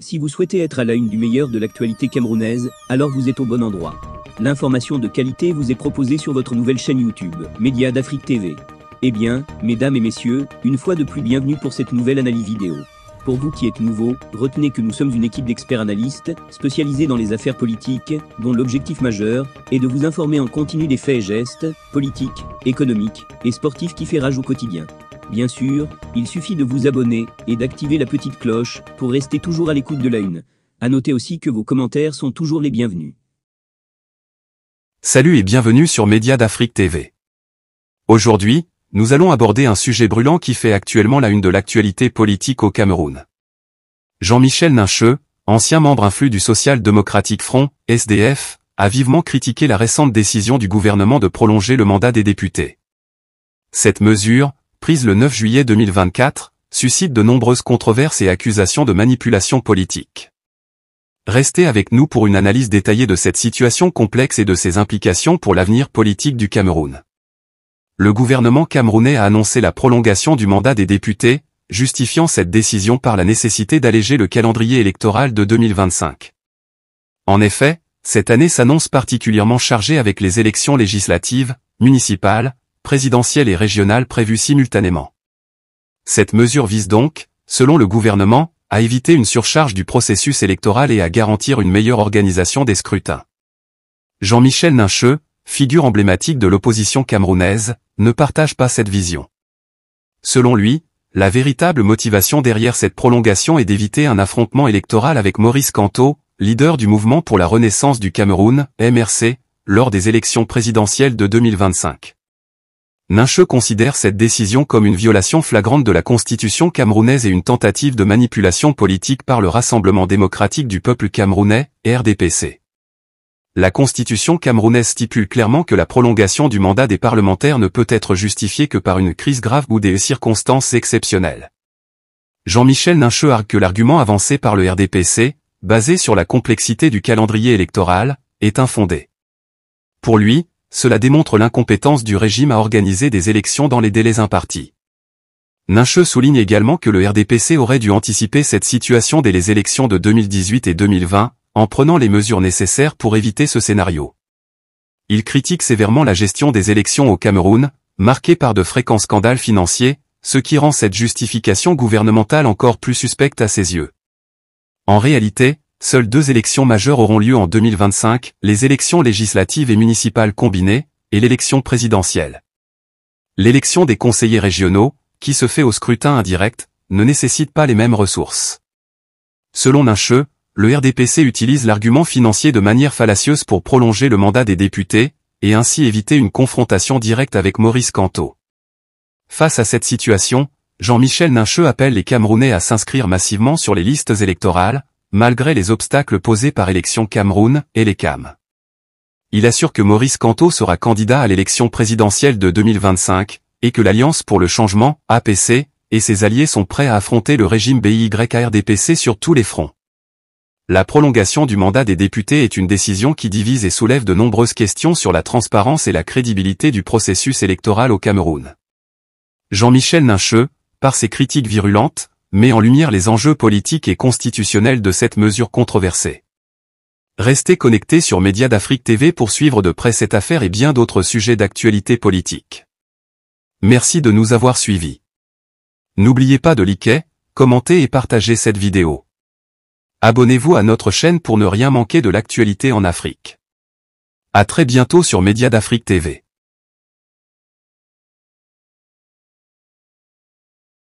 Si vous souhaitez être à la une du meilleur de l'actualité camerounaise, alors vous êtes au bon endroit. L'information de qualité vous est proposée sur votre nouvelle chaîne YouTube, Média d'Afrique TV. Eh bien, mesdames et messieurs, une fois de plus bienvenue pour cette nouvelle analyse vidéo. Pour vous qui êtes nouveaux, retenez que nous sommes une équipe d'experts analystes, spécialisés dans les affaires politiques, dont l'objectif majeur est de vous informer en continu des faits et gestes, politiques, économiques et sportifs qui fait rage au quotidien. Bien sûr, il suffit de vous abonner et d'activer la petite cloche pour rester toujours à l'écoute de la une. À noter aussi que vos commentaires sont toujours les bienvenus. Salut et bienvenue sur Média d'Afrique TV. Aujourd'hui, nous allons aborder un sujet brûlant qui fait actuellement la une de l'actualité politique au Cameroun. Jean-Michel Nincheux, ancien membre influent du Social Democratic Front, SDF, a vivement critiqué la récente décision du gouvernement de prolonger le mandat des députés. Cette mesure, prise le 9 juillet 2024, suscite de nombreuses controverses et accusations de manipulation politique. Restez avec nous pour une analyse détaillée de cette situation complexe et de ses implications pour l'avenir politique du Cameroun. Le gouvernement camerounais a annoncé la prolongation du mandat des députés, justifiant cette décision par la nécessité d'alléger le calendrier électoral de 2025. En effet, cette année s'annonce particulièrement chargée avec les élections législatives, municipales, présidentielle et régionale prévues simultanément. Cette mesure vise donc, selon le gouvernement, à éviter une surcharge du processus électoral et à garantir une meilleure organisation des scrutins. Jean-Michel Nincheux, figure emblématique de l'opposition camerounaise, ne partage pas cette vision. Selon lui, la véritable motivation derrière cette prolongation est d'éviter un affrontement électoral avec Maurice Kamto, leader du mouvement pour la renaissance du Cameroun, MRC, lors des élections présidentielles de 2025. Nincheux considère cette décision comme une violation flagrante de la constitution camerounaise et une tentative de manipulation politique par le Rassemblement démocratique du peuple camerounais, RDPC. La constitution camerounaise stipule clairement que la prolongation du mandat des parlementaires ne peut être justifiée que par une crise grave ou des circonstances exceptionnelles. Jean-Michel Nincheux argue que l'argument avancé par le RDPC, basé sur la complexité du calendrier électoral, est infondé. Pour lui, cela démontre l'incompétence du régime à organiser des élections dans les délais impartis. Nincheux souligne également que le RDPC aurait dû anticiper cette situation dès les élections de 2018 et 2020, en prenant les mesures nécessaires pour éviter ce scénario. Il critique sévèrement la gestion des élections au Cameroun, marquée par de fréquents scandales financiers, ce qui rend cette justification gouvernementale encore plus suspecte à ses yeux. En réalité, seules deux élections majeures auront lieu en 2025, les élections législatives et municipales combinées, et l'élection présidentielle. L'élection des conseillers régionaux, qui se fait au scrutin indirect, ne nécessite pas les mêmes ressources. Selon Nincheux, le RDPC utilise l'argument financier de manière fallacieuse pour prolonger le mandat des députés, et ainsi éviter une confrontation directe avec Maurice Kamto. Face à cette situation, Jean-Michel Nincheux appelle les Camerounais à s'inscrire massivement sur les listes électorales, malgré les obstacles posés par Élections Cameroun et les CAM. Il assure que Maurice Kamto sera candidat à l'élection présidentielle de 2025, et que l'Alliance pour le changement, APC, et ses alliés sont prêts à affronter le régime BYRDPC sur tous les fronts. La prolongation du mandat des députés est une décision qui divise et soulève de nombreuses questions sur la transparence et la crédibilité du processus électoral au Cameroun. Jean-Michel Nincheux, par ses critiques virulentes, met en lumière les enjeux politiques et constitutionnels de cette mesure controversée. Restez connectés sur Média d'Afrique TV pour suivre de près cette affaire et bien d'autres sujets d'actualité politique. Merci de nous avoir suivis. N'oubliez pas de liker, commenter et partager cette vidéo. Abonnez-vous à notre chaîne pour ne rien manquer de l'actualité en Afrique. À très bientôt sur Média d'Afrique TV.